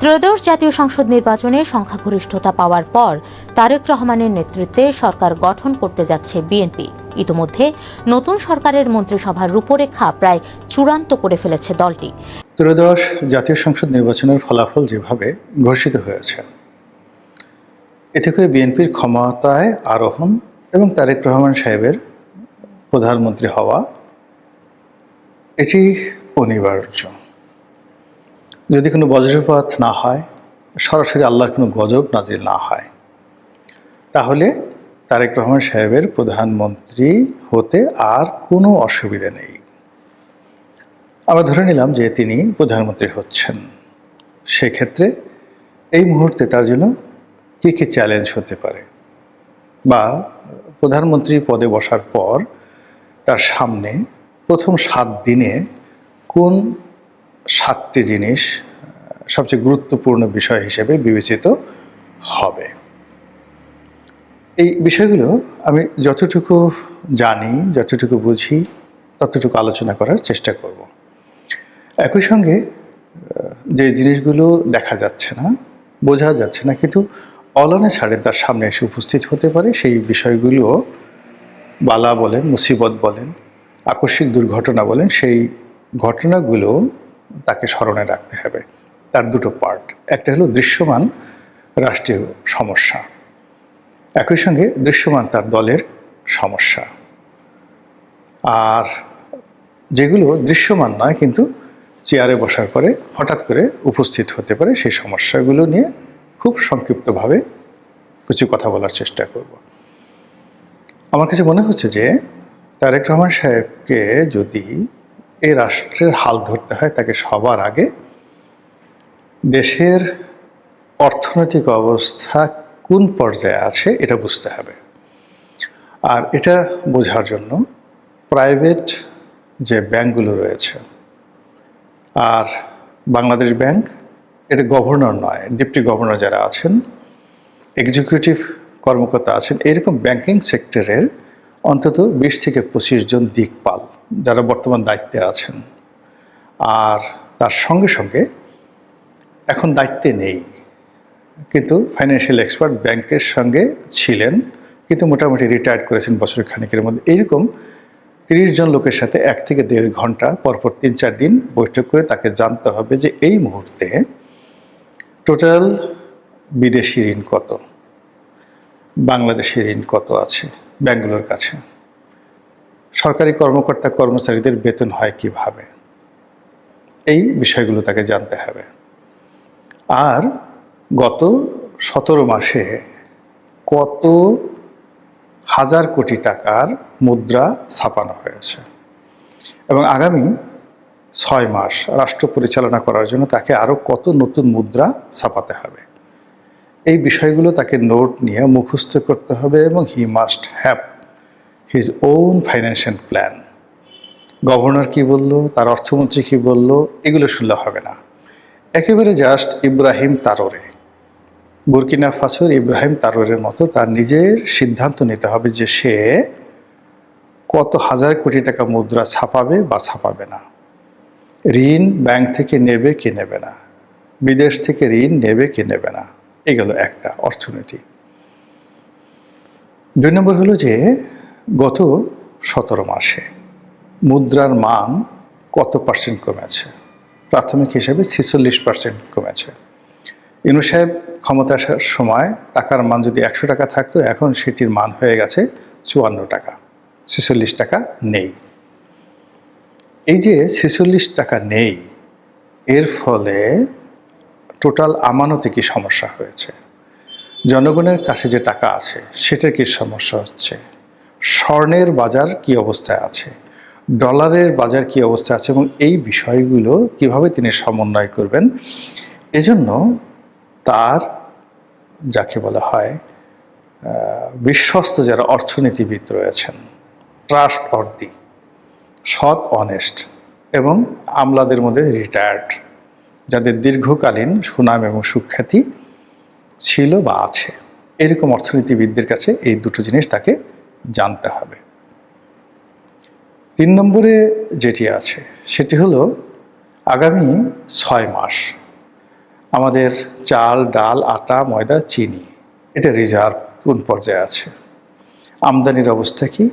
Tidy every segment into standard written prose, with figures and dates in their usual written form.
ত্রয়োদশ জাতীয় সংসদ নির্বাচনে সংখ্যাগরিষ্ঠতা পাওয়ার পর তারেক রহমানের নেতৃত্বে সরকার গঠন করতে যাচ্ছে বিএনপি। ইতোমধ্যে নতুন সরকারের মন্ত্রিসভার রূপরেখা প্রায় চূড়ান্ত করে ফেলেছে দলটি। ত্রয়োদশ জাতীয় সংসদ নির্বাচনের ফলাফল যেভাবে ঘোষিত হয়েছে, এতে করে বিএনপির ক্ষমতায় আরোহণ এবং তারেক রহমান সাহেবের প্রধানমন্ত্রী হওয়া এটি অনিবার্য। যদি কোনো বজ্রপাত না হয়, সরাসরি আল্লাহর কোনো গজব নাজিল না হয়, তাহলে তারেক রহমান সাহেবের প্রধানমন্ত্রী হতে আর কোনো অসুবিধা নেই। আমরা ধরে নিলাম যে তিনি প্রধানমন্ত্রী হচ্ছেন। সেক্ষেত্রে এই মুহূর্তে তার জন্য কী কী চ্যালেঞ্জ হতে পারে, বা প্রধানমন্ত্রী পদে বসার পর তার সামনে প্রথম 7 দিনে কোন 7টি জিনিস সবচেয়ে গুরুত্বপূর্ণ বিষয় হিসেবে বিবেচিত হবে। এই বিষয়গুলো আমি যতটুকু জানি, যতটুকু বুঝি, ততটুকু আলোচনা করার চেষ্টা করব। একই সঙ্গে যে জিনিসগুলো দেখা যাচ্ছে না, বোঝা যাচ্ছে না, কিন্তু অলনে ছাড়ে তার সামনে এসে উপস্থিত হতে পারে, সেই বিষয়গুলো বালা বলেন, মুসিবত বলেন, আকস্মিক দুর্ঘটনা বলেন, সেই ঘটনাগুলো তাকে স্মরণে রাখতে হবে। তার দুটো পার্ট, একটা হলো দৃশ্যমান রাষ্ট্রীয় সমস্যা, একই সঙ্গে দৃশ্যমান তার দলের সমস্যা। আর যেগুলো দৃশ্যমান নয় কিন্তু চেয়ারে বসার পরে হঠাৎ করে উপস্থিত হতে পারে, সেই সমস্যাগুলো নিয়ে খুব সংক্ষিপ্তভাবে কিছু কথা বলার চেষ্টা করব। আমার কাছে মনে হচ্ছে যে তারেক রহমান সাহেবকে যদি এই রাষ্ট্রের হাল ধরতে হয়, তাকে সবার আগে দেশের অর্থনৈতিক অবস্থা কোন পর্যায়ে আছে এটা বুঝতে হবে। আর এটা বোঝার জন্য প্রাইভেট যে ব্যাংকগুলো রয়েছে, আর বাংলাদেশ ব্যাংক, এটা গভর্নর নয়, ডেপুটি গভর্নর যারা আছেন, এক্সিকিউটিভ কর্মকর্তা আছেন, এরকম ব্যাংকিং সেক্টরের অন্তত 20 থেকে 25 জন দিকপাল যারা বর্তমান দায়িত্বে আছেন। আর তার সঙ্গে সঙ্গে এখন দায়িত্বে নেই, কিন্তু ফাইন্যান্সিয়াল এক্সপার্ট ব্যাংকের সঙ্গে ছিলেন, কিন্তু মোটামুটি রিটায়ার্ড করেছেন বছর খানেকের মধ্যে। এইরকম 30 জন লোকের সাথে 1 থেকে 1.5 ঘন্টা পরপর 3-4 দিন বৈঠক করে তাকে জানতে হবে যে এই মুহূর্তে টোটাল বিদেশি ঋণ কত, বাংলাদেশি ঋণ কত আছে ব্যাংকগুলোর কাছে, সরকারি কর্মকর্তা কর্মচারীদের বেতন হয় কিভাবে, এই বিষয়গুলো তাকে জানতে হবে। আর গত 17 মাসে কত হাজার কোটি টাকার মুদ্রা ছাপানো হয়েছে, এবং আগামী 6 মাস রাষ্ট্র পরিচালনা করার জন্য তাকে আরও কত নতুন মুদ্রা ছাপাতে হবে, এই বিষয়গুলো তাকে নোট নিয়ে মুখস্থ করতে হবে, এবং he must have his own financial plan. Governor কি বলল, তার অর্থমন্ত্রী কি বলল, এগুলো শুনলে হবে না। একেবারে জাস্ট ইব্রাহিম তারোরে, বুরকিনা ফাসোর ইব্রাহিম তারোরের মতো তার নিজের সিদ্ধান্ত নিতে হবে যে সে কত হাজার কোটি টাকা মুদ্রা ছাপাবে বা ছাপাবে না, ঋণ ব্যাংক থেকে নেবে কি নেবে না, বিদেশ থেকে ঋণ নেবে কি নেবে না। এগুলো একটা অর্থনীতি। 2 নম্বর হলো যে গত 17 মাসে মুদ্রার মান কত পার্সেন্ট কমেছে। প্রাথমিক হিসেবে 46% কমেছে। ইউনূস সাহেব ক্ষমতা আসার সময় টাকার মান যদি 100 টাকা থাকতো, এখন সেটির মান হয়ে গেছে 54 টাকা, 46 টাকা নেই। এই যে 46 টাকা নেই, এর ফলে টোটাল আমানতে কি সমস্যা হয়েছে, জনগণের কাছে যে টাকা আছে সেটার কি সমস্যা হচ্ছে, স্বর্ণের বাজার কি অবস্থায় আছে, ডলারের বাজার কি অবস্থা আছে, এবং এই বিষয়গুলো কিভাবে তিনি সমন্বয় করবেন। এজন্য তার যাকে বলা হয় বিশ্বস্ত যারা অর্থনীতিবিদ রয়েছেন, ট্রাস্ট অর্দি, সৎ, অনেস্ট এবং আমলাদের মধ্যে রিটায়ার্ড, যাদের দীর্ঘকালীন সুনাম এবং সুখ্যাতি ছিল বা আছে, এরকম অর্থনীতিবিদদের কাছে এই দুটো জিনিস তাকে জানতে হবে। 3 নম্বরে যেটি আছে সেটি হলো আগামী 6 মাস আমাদের চাল, ডাল, আটা, ময়দা, চিনি, এটা রিজার্ভ কোন পর্যায়ে আছে, আমদানির অবস্থা কি,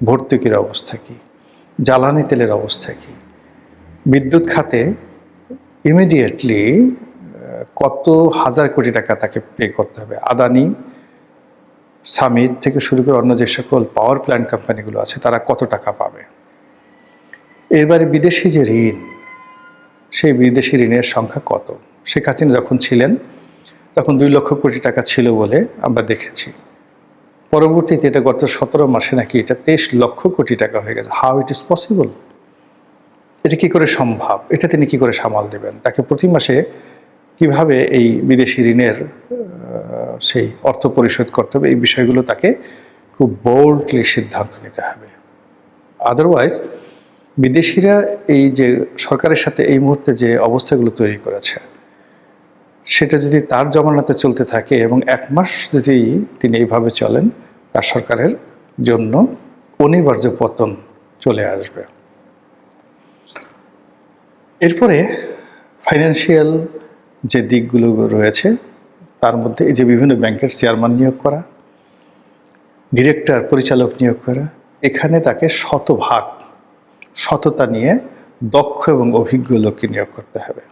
ভর্তুকির অবস্থা কি, জ্বালানি তেলের অবস্থা কি, বিদ্যুৎ খাতে ইমিডিয়েটলি কত হাজার কোটি টাকা তাকে পে করতে হবে, আদানি, সামিট থেকে শুরু করে অন্য যে সকল পাওয়ার প্ল্যান্ট কোম্পানিগুলো আছে তারা কত টাকা পাবে। এবারে বিদেশি যে ঋণ, সেই বিদেশি ঋণের সংখ্যা কত। শেখ হাসিনা যখন ছিলেন তখন 2 লক্ষ কোটি টাকা ছিল বলে আমরা দেখেছি। পরবর্তীতে এটা গত 17 মাসে নাকি এটা 23 লক্ষ কোটি টাকা হয়ে গেছে। How it is possible? এটা কি করে সম্ভব? এটা তিনি কি করে সামাল দেবেন? তাকে প্রতি মাসে কিভাবে এই বিদেশি ঋণের সেই অর্থ পরিশোধ করতে হবে, এই বিষয়গুলো তাকে খুব বোল্ডলি সিদ্ধান্ত নিতে হবে। আদারওয়াইজ বিদেশিরা এই যে সরকারের সাথে এই মুহূর্তে যে অবস্থাগুলো তৈরি করেছে, সেটা যদি তার জমানাতে চলতে থাকে এবং 1 মাস যদি তিনি এইভাবে চলেন, তার সরকারের জন্য অনিবার্য পতন চলে আসবে। এরপরে ফাইন্যান্সিয়াল যে দিকগুলো রয়েছে তার মধ্যে এই যে বিভিন্ন ব্যাংকের চেয়ারম্যান নিয়োগ করা, ডিরেক্টর, পরিচালক নিয়োগ করা, এখানে তাকে শতভাগ সততা নিয়ে দক্ষ এবং অভিজ্ঞ লোককে নিয়োগ করতে হবে।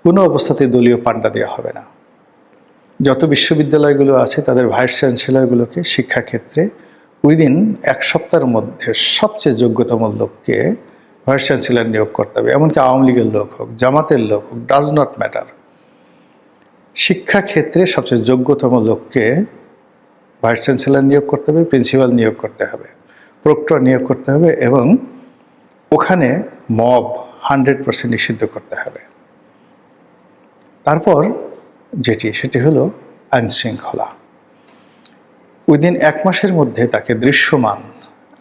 কোনো অবস্থাতে দলীয় পান্ডা দেওয়া হবে না। যত বিশ্ববিদ্যালয়গুলো আছে তাদের ভাইস চ্যান্সেলরগুলোকে শিক্ষাক্ষেত্রে উইদিন 1 সপ্তাহের মধ্যে সবচেয়ে যোগ্যতম লোককে ভাইস চ্যান্সেলর নিয়োগ করতে হবে। এমনকি আওয়ামী লীগের লোক হোক, জামাতের লোক হোক, ডাজ নট ম্যাটার। শিক্ষাক্ষেত্রে সবচেয়ে যোগ্যতম লোককে ভাইস চ্যান্সেলর নিয়োগ করতে হবে, প্রিন্সিপাল নিয়োগ করতে হবে, প্রক্টর নিয়োগ করতে হবে এবং ওখানে মব 100% নিষিদ্ধ করতে হবে। তারপর সেটি হলো আইন শৃঙ্খলা। উইদিন 1 মাসের মধ্যে তাকে দৃশ্যমান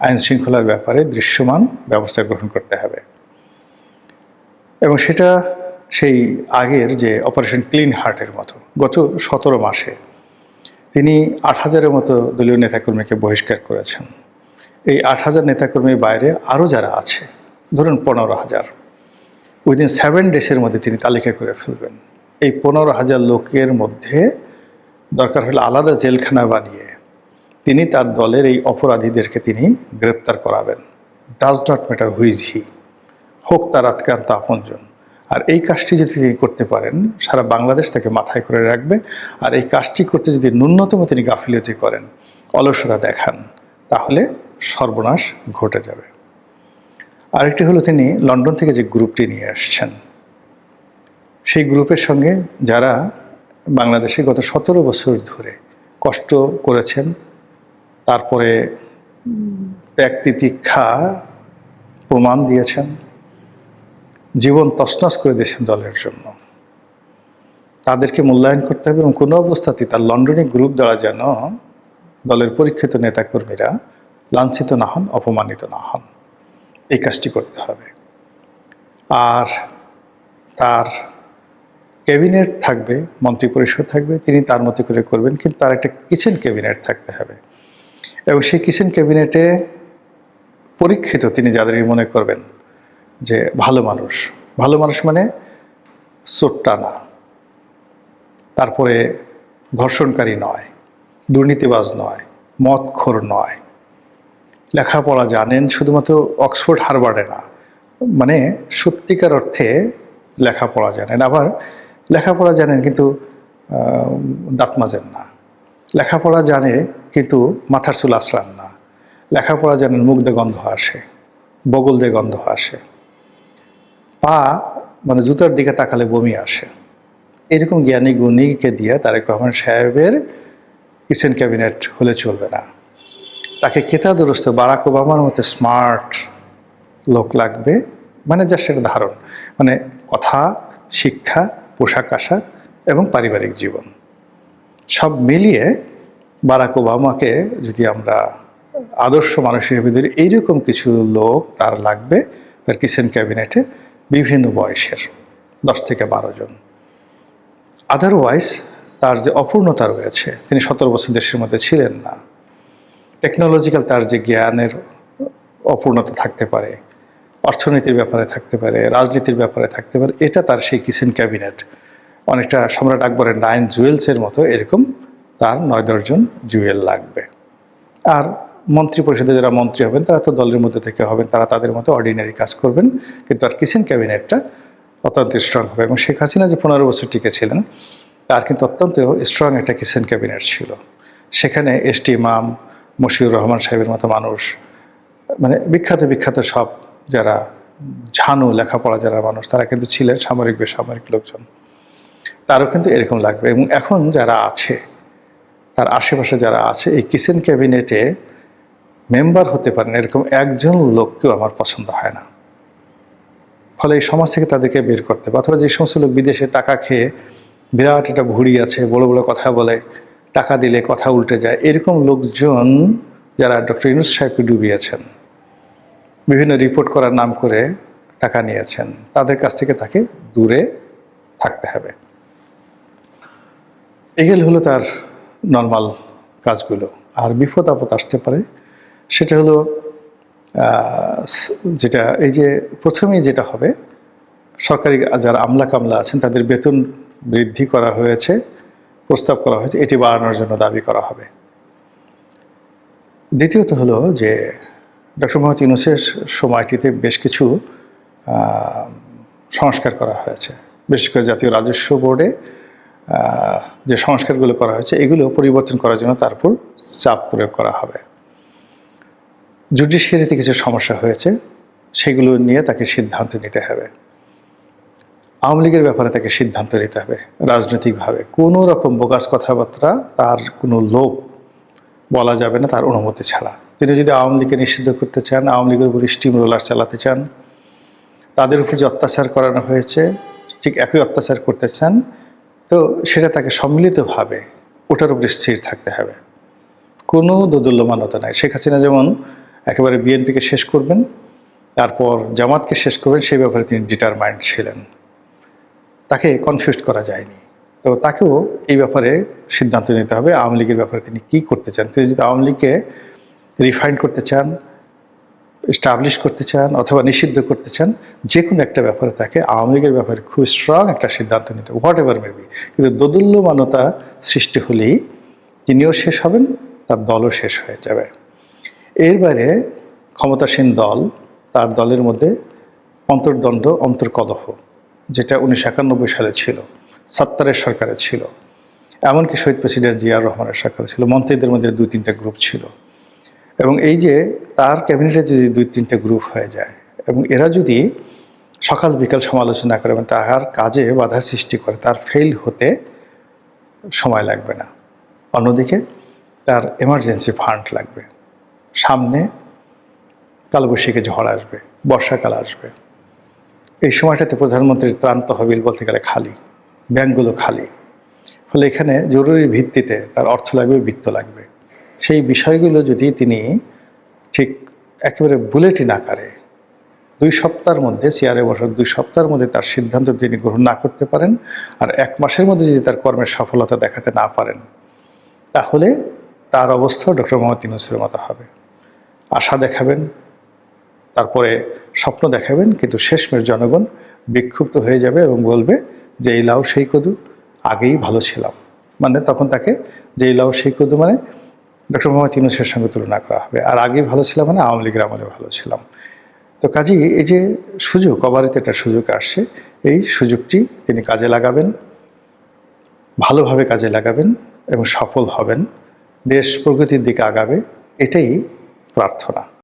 আইন শৃঙ্খলার ব্যাপারে দৃশ্যমান ব্যবস্থা গ্রহণ করতে হবে এবং সেটা সেই আগের যে অপারেশন ক্লিন হার্টের মতো। গত 17 মাসে তিনি 8,000-এর মতো দলীয় নেতাকর্মীকে বহিষ্কার করেছেন। এই 8,000 নেতাকর্মীর বাইরে আরও যারা আছে, ধরুন 15,000, উইদিন 7 ডেজের মধ্যে তিনি তালিকা করে ফেলবেন। এই 15,000 লোকের মধ্যে দরকার হলে আলাদা জেলখানা বানিয়ে তিনি তার দলের এই অপরাধীদেরকে তিনি গ্রেপ্তার করাবেন। ডাজ নট ম্যাটার হুইজ হি, হোক তার আত্মীয়ান্ত আপনজন। আর এই কাজটি যদি তিনি করতে পারেন, সারা বাংলাদেশ তাকে মাথায় করে রাখবে। আর এই কাজটি করতে যদি ন্যূনতম তিনি গাফিলতি করেন, অলসতা দেখান, তাহলে সর্বনাশ ঘটে যাবে। আরেকটি হলো তিনি লন্ডন থেকে যে গ্রুপটি নিয়ে আসছেন, সেই গ্রুপের সঙ্গে যারা বাংলাদেশে গত 17 বছর ধরে কষ্ট করেছেন, তারপরে ত্যাগ তিতিক্ষা প্রমাণ দিয়েছেন, জীবন তছনছ করে দিয়েছেন দলের জন্য, তাদেরকে মূল্যায়ন করতে হবে এবং কোনো অবস্থাতেই তার লন্ডনে গ্রুপ দ্বারা যেন দলের পরীক্ষিত নেতাকর্মীরা লাঞ্ছিত না হন, অপমানিত না হন, এই কাজটি করতে হবে। আর তার ক্যাবিনেট থাকবে, মন্ত্রিপরিষদ থাকবে, তিনি তার মতো করে করবেন, কিন্তু তার একটা কিচেন ক্যাবিনেট থাকতে হবে এবং সেই কিচেন ক্যাবিনেটে পরীক্ষিত তিনি যাদের মনে করবেন যে ভালো মানুষ, ভালো মানুষ মানে চোট্টা না, তারপরে ধর্ষণকারী নয়, দুর্নীতিবাজ নয়, মদখোর নয়, লেখাপড়া জানেন শুধুমাত্র অক্সফোর্ড হার্ভার্ডে না, মানে সত্যিকার অর্থে লেখাপড়া জানেন, আবার লেখাপড়া জানেন কিন্তু দাঁত মাজেন না, লেখাপড়া জানে কিন্তু মাথার চুল আঁচড়ান না, লেখাপড়া জানেন মুখ দিয়ে গন্ধ আসে, বগল দিয়ে গন্ধ আসে, পা মানে জুতার দিকে তাকালে বমি আসে, এরকম জ্ঞানী গুণীকে দিয়ে তারেক রহমান সাহেবের কিচেন ক্যাবিনেট হলে চলবে না। তাকে কেতাদুরস্ত বারাক ওবামার মতো স্মার্ট লোক লাগবে, মানে যা সেটা ধারণ, মানে কথা, শিক্ষা, পোশাক আশাক এবং পারিবারিক জীবন সব মিলিয়ে বারাক ওবামাকে যদি আমরা আদর্শ মানুষ হিসেবে ধরি, এইরকম কিছু লোক তার লাগবে তার কিচেন ক্যাবিনেটে, বিভিন্ন বয়সের 10 থেকে 12 জন। আদারওয়াইজ তার যে অপূর্ণতা রয়েছে, তিনি 17 বছর দেশের মধ্যে ছিলেন না, টেকনোলজিক্যাল তার যে জ্ঞানের অপূর্ণতা থাকতে পারে, অর্থনীতির ব্যাপারে থাকতে পারে, রাজনীতির ব্যাপারে থাকতে পারে, এটা তার সেই কিচেন ক্যাবিনেট অনেকটা সম্রাট আকবরের 9 জুয়েলসের মতো এরকম তার 9-10 জন জুয়েল লাগবে। আর মন্ত্রী পরিষদে যারা মন্ত্রী হবেন তারা তো দলের মধ্যে থেকে হবেন, তারা তাদের মতো অর্ডিনারি কাজ করবেন, কিন্তু আর কিচেন ক্যাবিনেটটা অত্যন্ত স্ট্রং হবে। এবং শেখ হাসিনা যে 15 বছর টিকে ছিলেন তার কিন্তু অত্যন্ত স্ট্রং একটা কিচেন ক্যাবিনেট ছিল। সেখানে এস.টি. ইমাম, মশিউর রহমান সাহেবের মতো মানুষ, মানে বিখ্যাত বিখ্যাত সব যারা ঝানু লেখাপড়া যারা মানুষ, তারা কিন্তু ছিলেন সামরিক বেসামরিক লোকজন। তারও কিন্তু এরকম লাগবে। এবং এখন যারা আছে, তার আশেপাশে যারা আছে, এই কিচেন ক্যাবিনেটে মেম্বার হতে পারেন এরকম একজন লোককেও আমার পছন্দ হয় না। ফলে এই সমাজ থেকে তাদেরকে বের করতে হবে। অথবা যে সমস্ত লোক বিদেশে টাকা খেয়ে বিরাট একটা ভুঁড়ি আছে, বড় বড় কথা বলে, টাকা দিলে কথা উল্টে যায়, এরকম লোকজন যারা ডক্টর ইউনূস সাহেবকে ডুবিয়েছেন, বিভিন্ন রিপোর্ট করার নাম করে টাকা নিয়েছেন, তাদের কাছ থেকে তাকে দূরে থাকতে হবে। এগুলো হলো তার নর্মাল কাজগুলো। আর বিপদ আপদ আসতে পারে, সেটা হলো যেটা এই যে প্রথমেই যেটা হবে, সরকারি যারা আমলা কামলা আছেন তাদের বেতন বৃদ্ধি করা হয়েছে, প্রস্তাব করা হয়েছে, এটি বাড়ানোর জন্য দাবি করা হবে। দ্বিতীয়ত হলো যে ডক্টর মোহাম্মদ ইউনূসের সময়টিতে বেশ কিছু সংস্কার করা হয়েছে, বিশেষ করে জাতীয় রাজস্ব বোর্ডে যে সংস্কারগুলো করা হয়েছে এগুলো পরিবর্তন করার জন্য তার উপর চাপ প্রয়োগ করা হবে। জুডিশিয়ারিতে কিছু সমস্যা হয়েছে, সেগুলো নিয়ে তাকে সিদ্ধান্ত নিতে হবে। আওয়ামী লীগের ব্যাপারে তাকে সিদ্ধান্ত নিতে হবে রাজনৈতিকভাবে। কোনো রকম বোগাস কথাবার্তা, তার কোনো লোভ বলা যাবে না তার অনুমতি ছাড়া। তিনি যদি আওয়ামী লীগকে নিষিদ্ধ করতে চান, আওয়ামী লীগের উপর স্টিম রোলার চালাতে চান, তাদের উপর যে অত্যাচার করানো হয়েছে ঠিক একই অত্যাচার করতে চান, তো সেটা তাকে সম্মিলিতভাবে ওটার উপর স্থির থাকতে হবে। কোনো দোদুল্যমানতা নাই। শেখ হাসিনা যেমন একেবারে বিএনপিকে শেষ করবেন, তারপর জামাতকে শেষ করবেন, সেই ব্যাপারে তিনি ডিটারমাইন্ড ছিলেন, তাকে কনফিউজ করা যায়নি। তো তাকেও এই ব্যাপারে সিদ্ধান্ত নিতে হবে আওয়ামী লীগের ব্যাপারে তিনি কী করতে চান। তিনি যদি আওয়ামী লীগকে রিফাইন করতে চান, এস্টাবলিশ করতে চান, অথবা নিষিদ্ধ করতে চান, যে কোনো একটা ব্যাপারে তাকে আওয়ামী লীগের ব্যাপারে খুব স্ট্রং একটা সিদ্ধান্ত নিতে হবে, হোয়াট এভার মেবি। কিন্তু দোদুল্যমানতা সৃষ্টি হলেই তিনিও শেষ হবেন, তার দলও শেষ হয়ে যাবে। এর বাইরে ক্ষমতাসীন দল, তার দলের মধ্যে অন্তর্দ্বন্দ্ব, অন্তর্কলহ, যেটা 1991 সালে ছিল, 70-এর সরকারে ছিল, এমনকি শহীদ প্রেসিডেন্ট জিয়াউর রহমানের সরকারে ছিল। মন্ত্রীদের মধ্যে 2-3টা গ্রুপ ছিল। এবং এই যে তার ক্যাবিনেটে যদি 2-3টা গ্রুপ হয়ে যায় এবং এরা যদি সকাল বিকাল সমালোচনা করে এবং তাহার কাজে বাধা সৃষ্টি করে, তার ফেল হতে সময় লাগবে না। অন্যদিকে তার এমার্জেন্সি ফান্ড লাগবে। সামনে কালবৈশাখী ঝড় আসবে, বর্ষাকাল আসবে। এই সময়টাতে প্রধানমন্ত্রীর ত্রাণ তহবিল বলতে গেলে খালি, ব্যাংকগুলো খালি। ফলে এখানে জরুরি ভিত্তিতে তার অর্থ লাগবে, বিত্ত লাগবে। সেই বিষয়গুলো যদি তিনি ঠিক একেবারে বুলেটিন আকারে 2 সপ্তাহের মধ্যে, চেয়ারে বসার 2 সপ্তাহের মধ্যে তার সিদ্ধান্ত তিনি গ্রহণ না করতে পারেন, আর 1 মাসের মধ্যে যদি তার কর্মের সফলতা দেখাতে না পারেন, তাহলে তার অবস্থাও ডক্টর মোহাম্মদ ইউনূসের মতো হবে। আশা দেখাবেন, তারপরে স্বপ্ন দেখাবেন, কিন্তু শেষমেশ জনগণ বিক্ষুব্ধ হয়ে যাবে এবং বলবে যে এই লাউ সেই কদু, আগেই ভালো ছিলাম। মানে তখন তাকে যে এই লাউ সেই কদু মানে ডক্টর মোহাম্মদ ইউনূসের সঙ্গে তুলনা করা হবে। আর আগেই ভালো ছিলাম মানে আওয়ামী লীগের আমলে ভালো ছিলাম। তো কাজেই এই যে সুযোগ, অবারিত একটা সুযোগ আসছে, এই সুযোগটি তিনি কাজে লাগাবেন, ভালোভাবে কাজে লাগাবেন এবং সফল হবেন, দেশ প্রগতির দিকে আগাবে, এটাই প্রার্থনা।